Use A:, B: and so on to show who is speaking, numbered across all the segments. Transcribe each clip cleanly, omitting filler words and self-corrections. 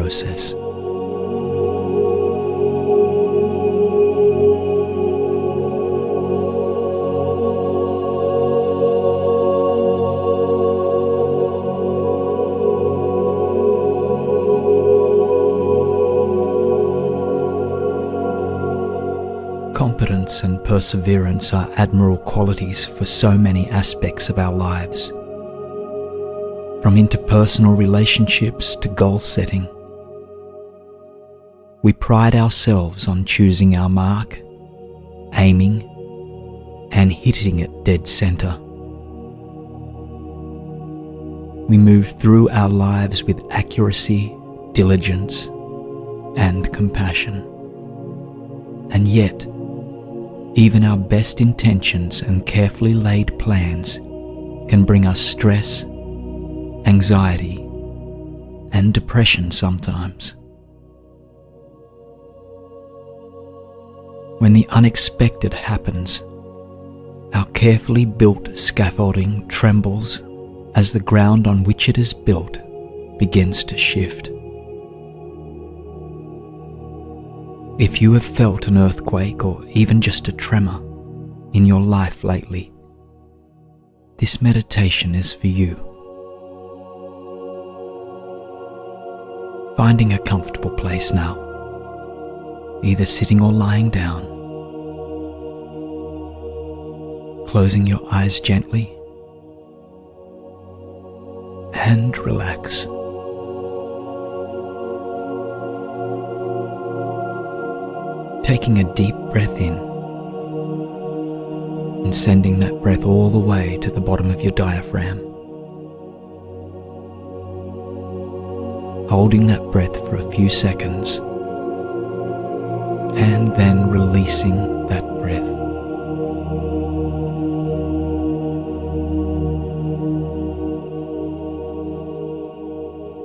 A: process. Competence and perseverance are admirable qualities for so many aspects of our lives. From interpersonal relationships to goal setting, we pride ourselves on choosing our mark, aiming, and hitting it dead center. We move through our lives with accuracy, diligence, and compassion. And yet, even our best intentions and carefully laid plans can bring us stress, anxiety, and depression sometimes. When the unexpected happens, our carefully built scaffolding trembles as the ground on which it is built begins to shift. If you have felt an earthquake or even just a tremor in your life lately, this meditation is for you. Finding a comfortable place now, either sitting or lying down, closing your eyes gently, and relax. Taking a deep breath in and sending that breath all the way to the bottom of your diaphragm. Holding that breath for a few seconds and then releasing that breath.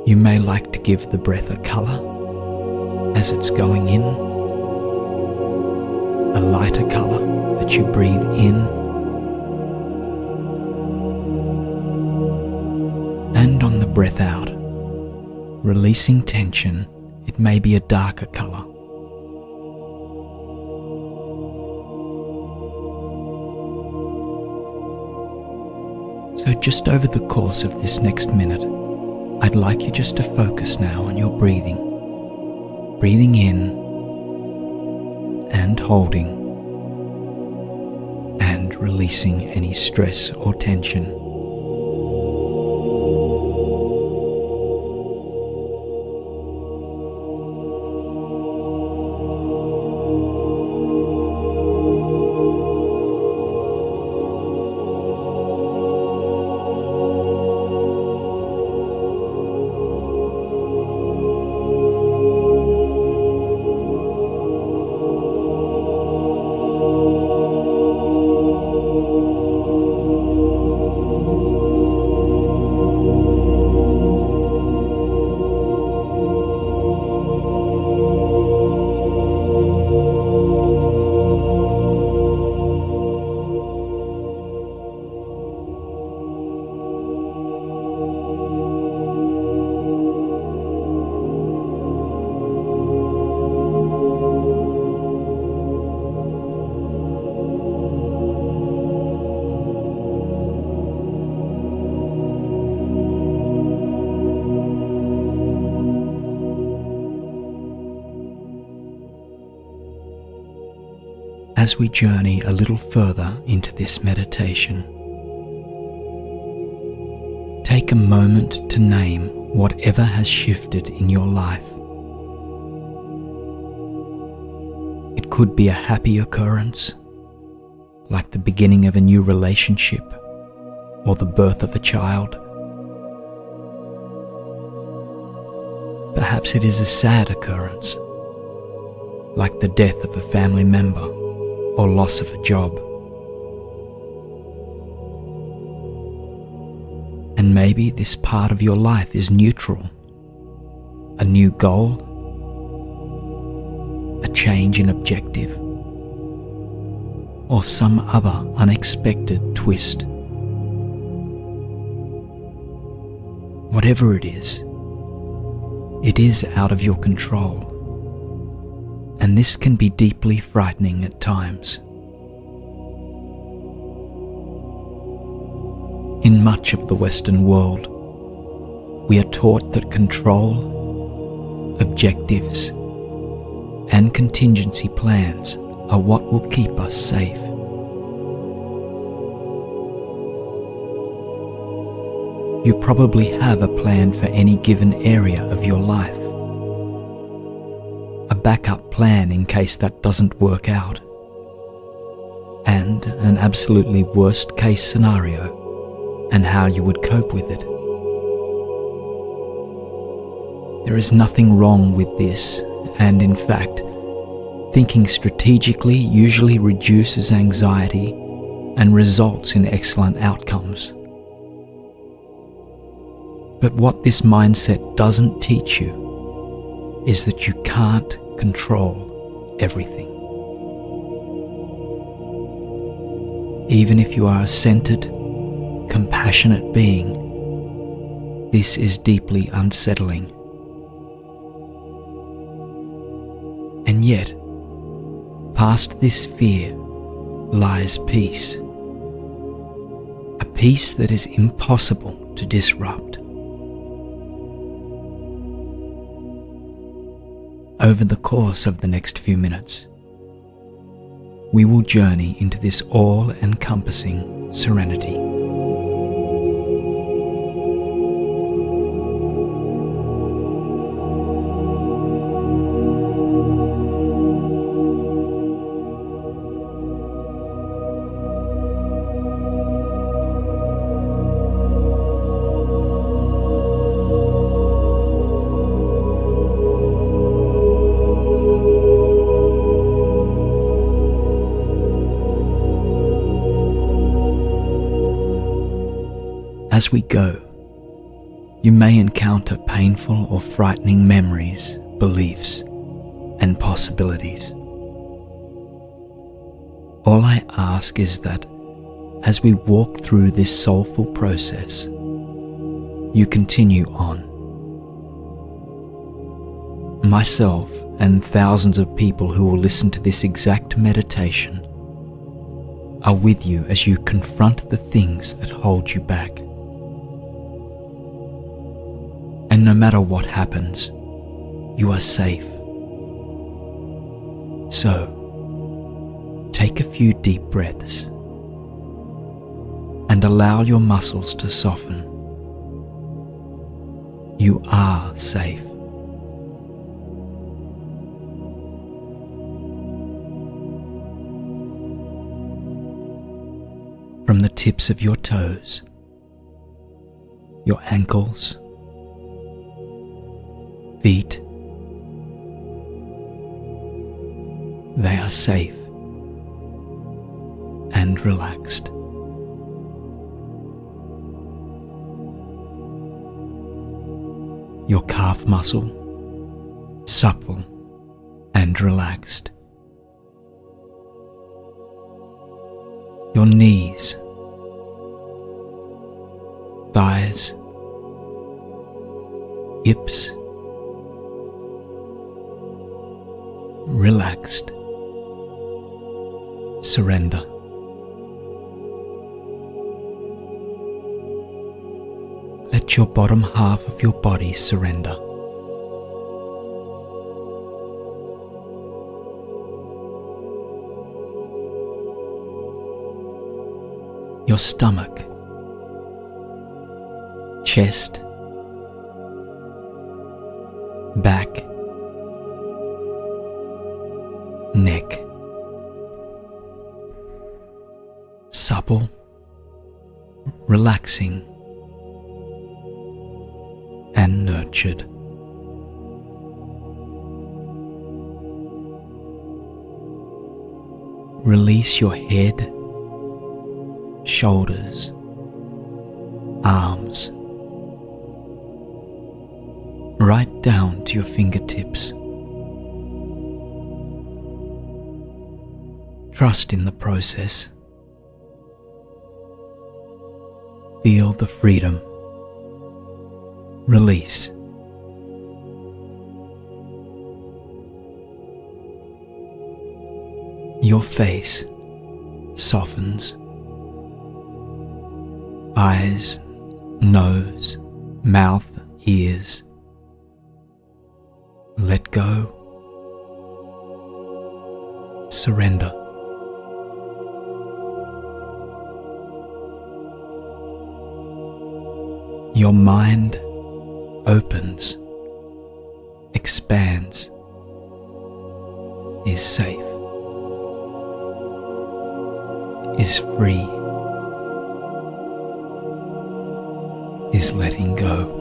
A: You may like to give the breath a color as it's going in, a lighter color that you breathe in, and on the breath out, releasing tension, it may be a darker color. So just over the course of this next minute, I'd like you just to focus now on your breathing. Breathing in and holding and releasing any stress or tension. As we journey a little further into this meditation, take a moment to name whatever has shifted in your life. It could be a happy occurrence, like the beginning of a new relationship or the birth of a child. Perhaps it is a sad occurrence, like the death of a family member or loss of a job. And maybe this part of your life is neutral, a new goal, a change in objective, or some other unexpected twist. Whatever it is, It is out of your control, and this can be deeply frightening at times. In much of the Western world, we are taught that control, objectives, and contingency plans are what will keep us safe. You probably have a plan for any given area of your life, a backup plan in case that doesn't work out, and an absolutely worst case scenario and how you would cope with it. There is nothing wrong with this, and in fact, thinking strategically usually reduces anxiety and results in excellent outcomes. But what this mindset doesn't teach you is that you can't control everything. Even if you are a centered, compassionate being, this is deeply unsettling. And yet, past this fear lies peace. A peace that is impossible to disrupt. Over the course of the next few minutes, we will journey into this all-encompassing serenity. As we go, you may encounter painful or frightening memories, beliefs, and possibilities. All I ask is that, as we walk through this soulful process, you continue on. Myself and thousands of people who will listen to this exact meditation are with you as you confront the things that hold you back. And no matter what happens, you are safe. So, take a few deep breaths and allow your muscles to soften. You are safe. From the tips of your toes, your ankles, feet, they are safe and relaxed. Your calf muscle, supple and relaxed. Your knees, thighs, hips, relaxed. Surrender. Let your bottom half of your body surrender. Your stomach, chest, back, neck, supple, relaxing, and nurtured. Release your head, shoulders, arms, right down to your fingertips. Trust in the process. Feel the freedom, release, Your face softens. Eyes, nose, mouth, ears. Let go. Surrender. Your mind opens, expands, is safe, is free, is letting go.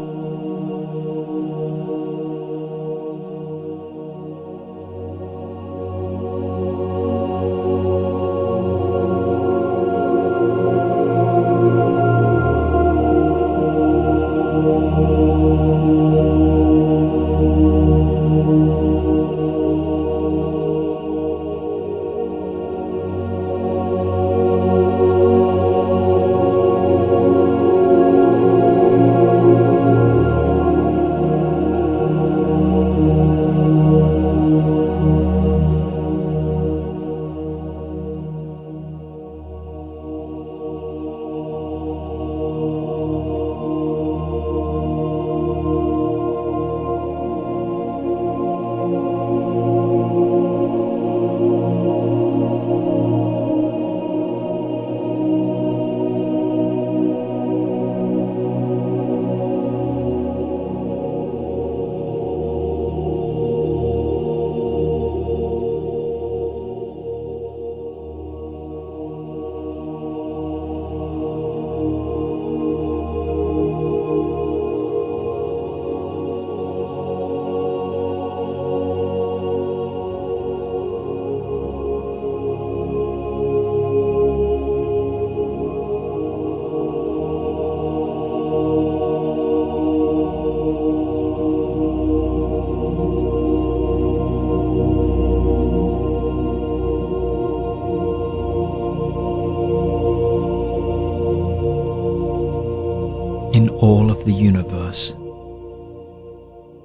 A: In all of the universe,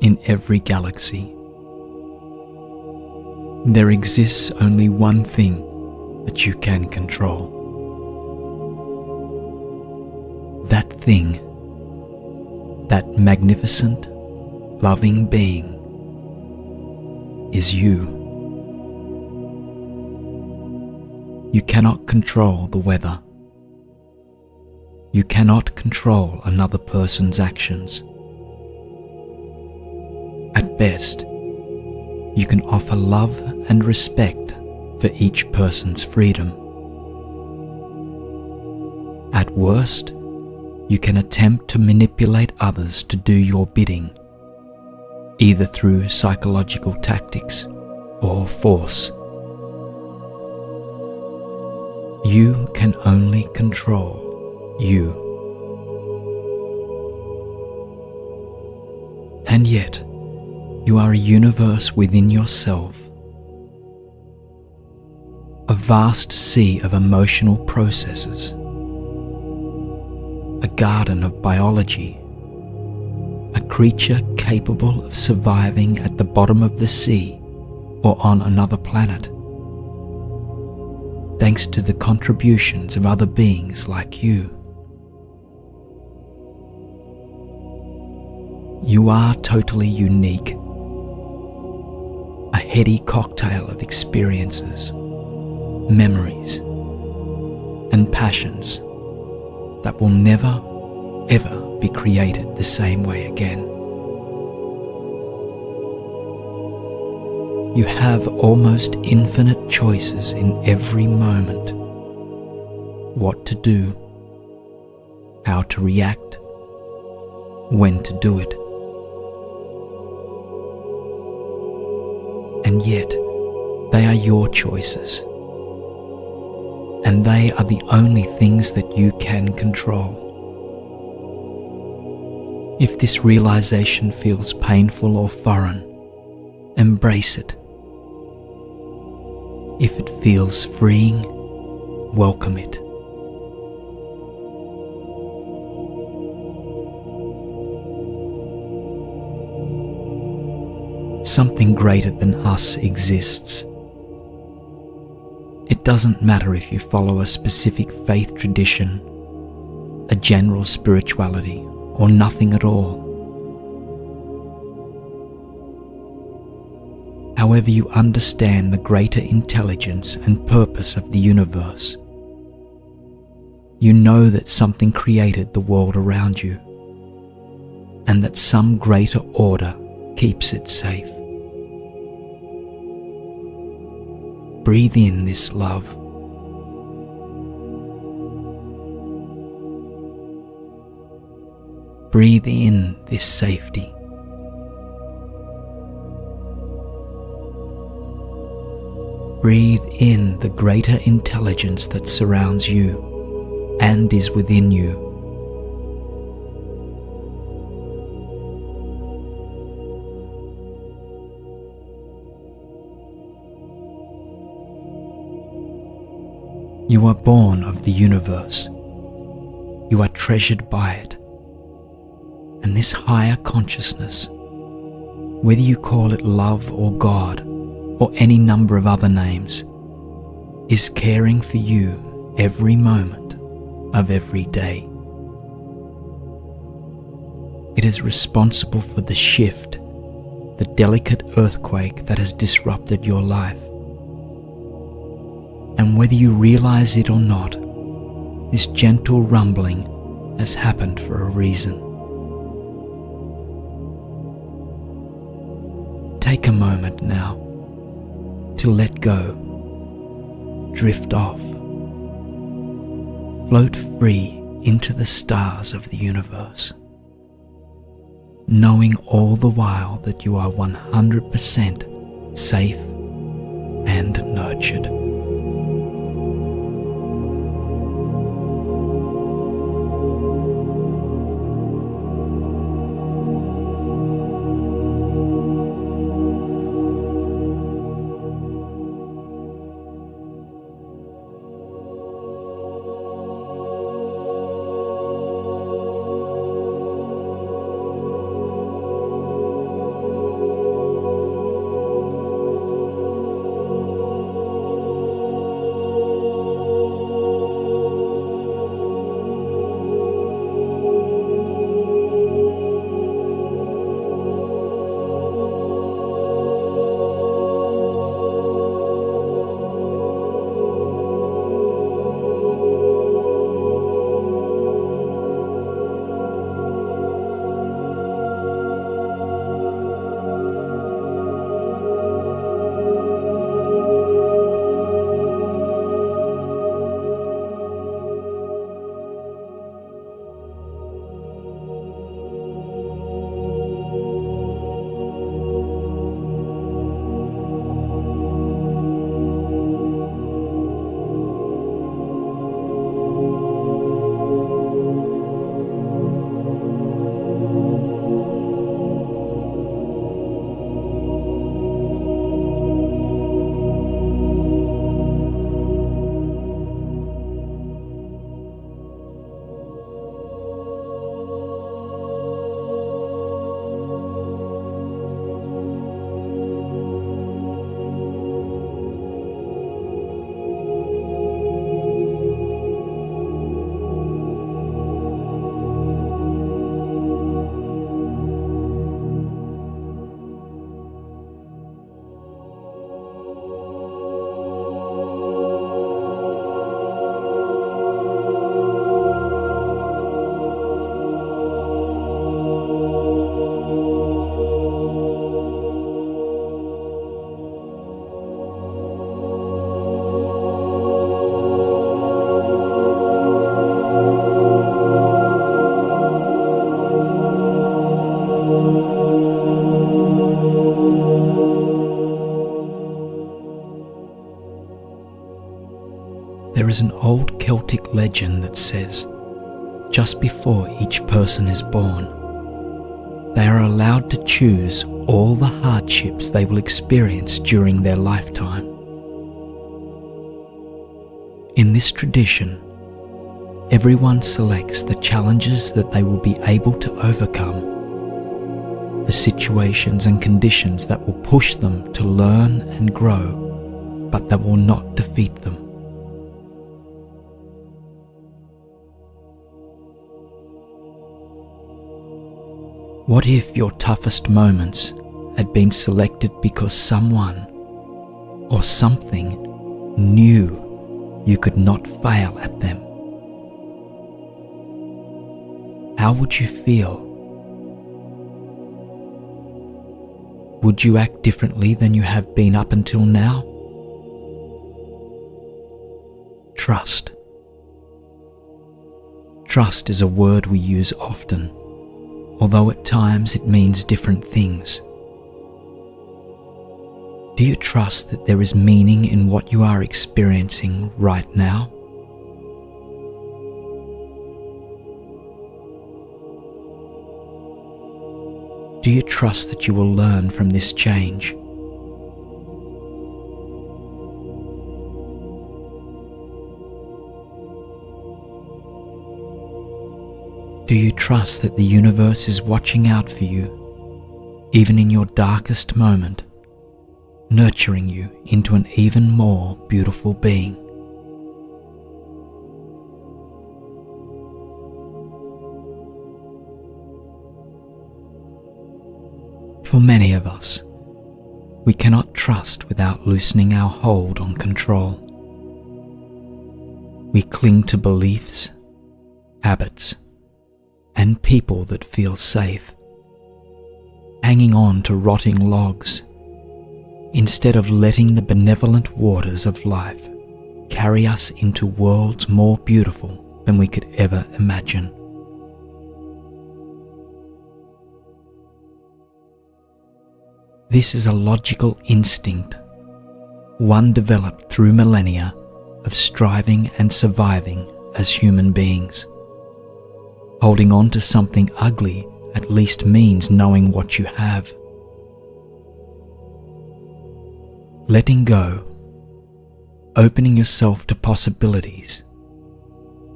A: in every galaxy, there exists only one thing that you can control. That thing, that magnificent, loving being, is you. You cannot control the weather. You cannot control another person's actions. At best, you can offer love and respect for each person's freedom. At worst, you can attempt to manipulate others to do your bidding, either through psychological tactics or force. You can only control you. And yet, you are a universe within yourself, a vast sea of emotional processes, a garden of biology, a creature capable of surviving at the bottom of the sea or on another planet, thanks to the contributions of other beings like you. You are totally unique, a heady cocktail of experiences, memories, and passions that will never, ever be created the same way again. You have almost infinite choices in every moment. What to do, how to react, when to do it. And yet, they are your choices. And they are the only things that you can control. If this realization feels painful or foreign, embrace it. If it feels freeing, welcome it. Something greater than us exists. It doesn't matter if you follow a specific faith tradition, a general spirituality, or nothing at all. However you understand the greater intelligence and purpose of the universe, you know that something created the world around you, and that some greater order keeps it safe. Breathe in this love. Breathe in this safety. Breathe in the greater intelligence that surrounds you and is within you. You are born of the universe. You are treasured by it. And this higher consciousness, whether you call it love or God or any number of other names, is caring for you every moment of every day. It is responsible for the shift, the delicate earthquake that has disrupted your life. And whether you realize it or not, this gentle rumbling has happened for a reason. Take a moment now to let go, drift off, float free into the stars of the universe, knowing all the while that you are 100% safe and nurtured. There is an old Celtic legend that says, just before each person is born, they are allowed to choose all the hardships they will experience during their lifetime. In this tradition, everyone selects the challenges that they will be able to overcome, the situations and conditions that will push them to learn and grow, but that will not defeat them. What if your toughest moments had been selected because someone or something knew you could not fail at them? How would you feel? Would you act differently than you have been up until now? Trust. Trust is a word we use often, although at times it means different things. Do you trust that there is meaning in what you are experiencing right now? Do you trust that you will learn from this change? Do you trust that the universe is watching out for you, even in your darkest moment, nurturing you into an even more beautiful being? For many of us, we cannot trust without loosening our hold on control. We cling to beliefs, habits, and people that feel safe, hanging on to rotting logs, instead of letting the benevolent waters of life carry us into worlds more beautiful than we could ever imagine. This is a logical instinct, one developed through millennia of striving and surviving as human beings. Holding on to something ugly at least means knowing what you have. Letting go, opening yourself to possibilities,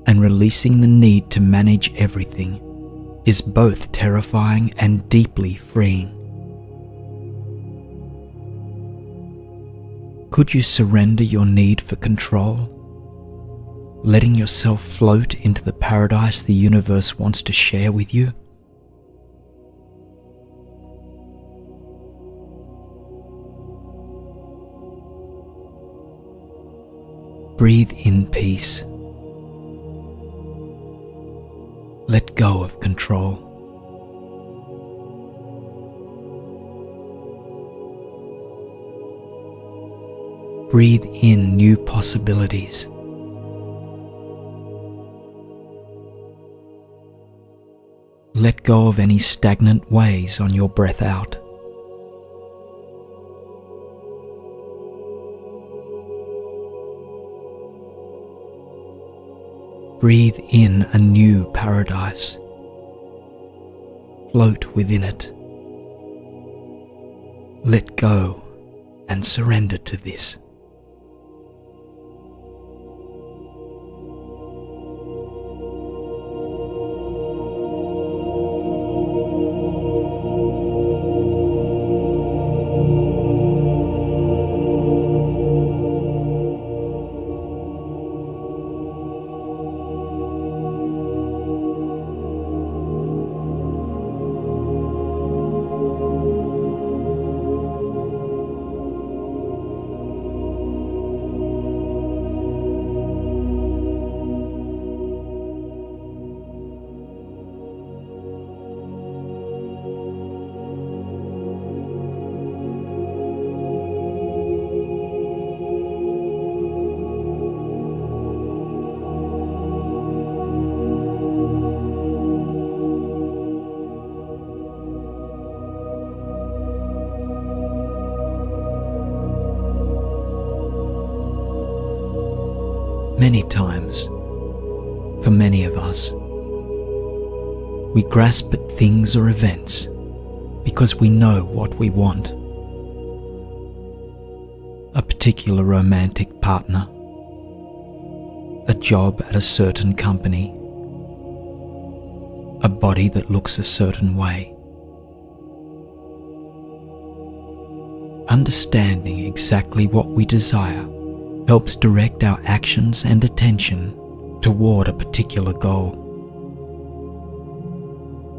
A: and releasing the need to manage everything is both terrifying and deeply freeing. Could you surrender your need for control, letting yourself float into the paradise the universe wants to share with you? Breathe in peace. Let go of control. Breathe in new possibilities. Let go of any stagnant ways on your breath out. Breathe in a new paradise. Float within it. Let go and surrender to this. Many times, for many of us, we grasp at things or events because we know what we want. A particular romantic partner, a job at a certain company, a body that looks a certain way, understanding exactly what we desire helps direct our actions and attention toward a particular goal.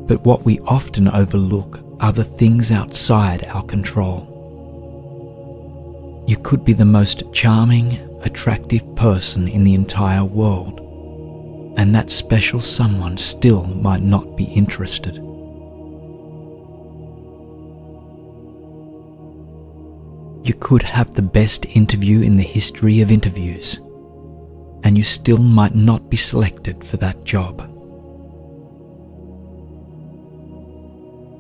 A: But what we often overlook are the things outside our control. You could be the most charming, attractive person in the entire world, and that special someone still might not be interested. You could have the best interview in the history of interviews, and you still might not be selected for that job.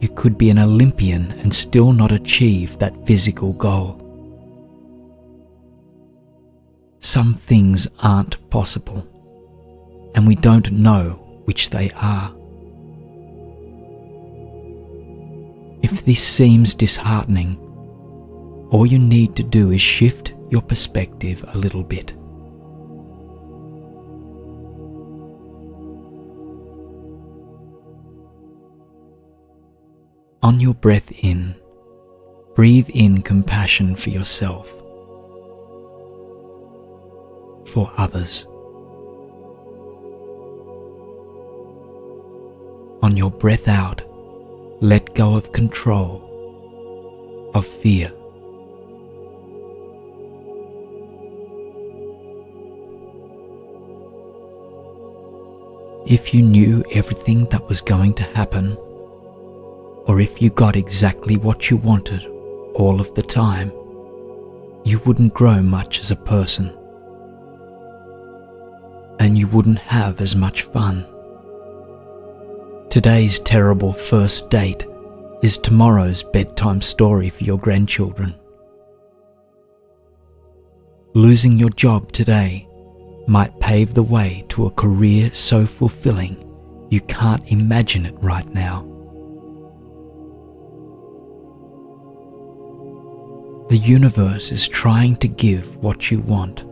A: You could be an Olympian and still not achieve that physical goal. Some things aren't possible, and we don't know which they are. If this seems disheartening, all you need to do is shift your perspective a little bit. On your breath in, breathe in compassion for yourself, for others. On your breath out, let go of control, of fear. If you knew everything that was going to happen, or if you got exactly what you wanted all of the time, you wouldn't grow much as a person, and you wouldn't have as much fun. Today's terrible first date is tomorrow's bedtime story for your grandchildren. Losing your job today might pave the way to a career so fulfilling you can't imagine it right now. The universe is trying to give what you want,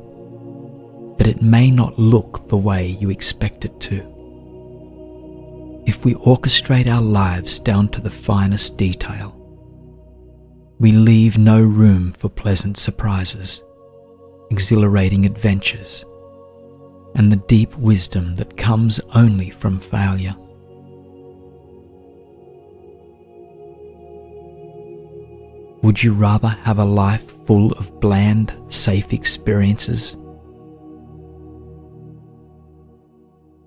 A: but it may not look the way you expect it to. If we orchestrate our lives down to the finest detail, we leave no room for pleasant surprises, exhilarating adventures, and the deep wisdom that comes only from failure. Would you rather have a life full of bland, safe experiences?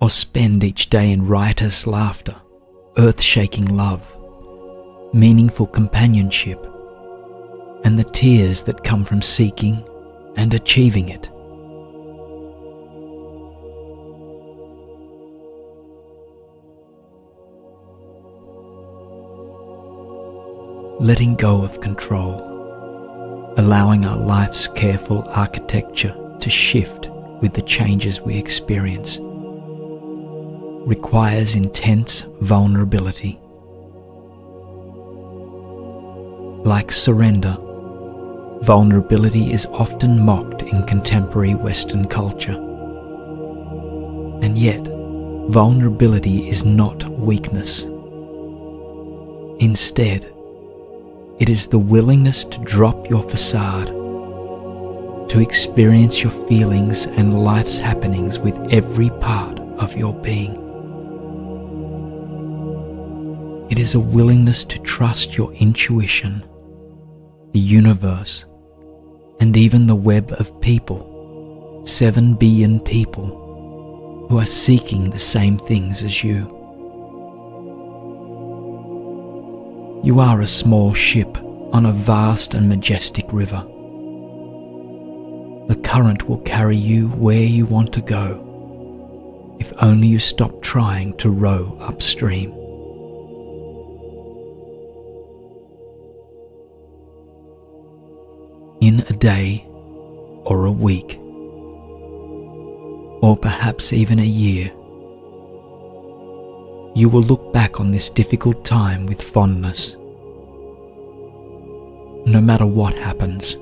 A: Or spend each day in riotous laughter, earth-shaking love, meaningful companionship, and the tears that come from seeking and achieving it? Letting go of control, allowing our life's careful architecture to shift with the changes we experience, requires intense vulnerability. Like surrender, vulnerability is often mocked in contemporary Western culture. And yet, vulnerability is not weakness. Instead, it is the willingness to drop your facade, to experience your feelings and life's happenings with every part of your being. It is a willingness to trust your intuition, the universe, and even the web of people, 7 billion people, who are seeking the same things as you. You are a small ship on a vast and majestic river. The current will carry you where you want to go, if only you stop trying to row upstream. In a day, or a week, or perhaps even a year, you will look back on this difficult time with fondness. No matter what happens,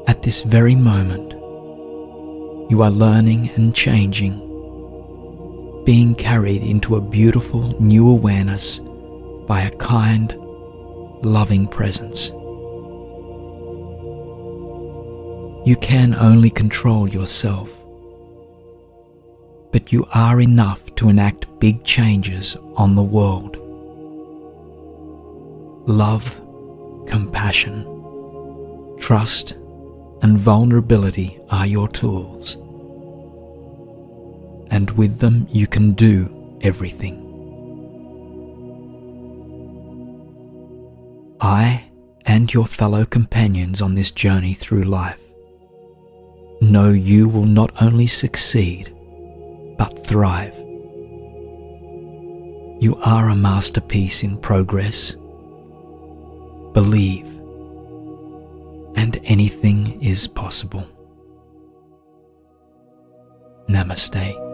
A: at this very moment, you are learning and changing, being carried into a beautiful new awareness by a kind, loving presence. You can only control yourself, but you are enough to enact big changes on the world. Love, compassion, trust, and vulnerability are your tools, and with them you can do everything. I and your fellow companions on this journey through life know you will not only succeed, but thrive. You are a masterpiece in progress. Believe, and anything is possible. Namaste.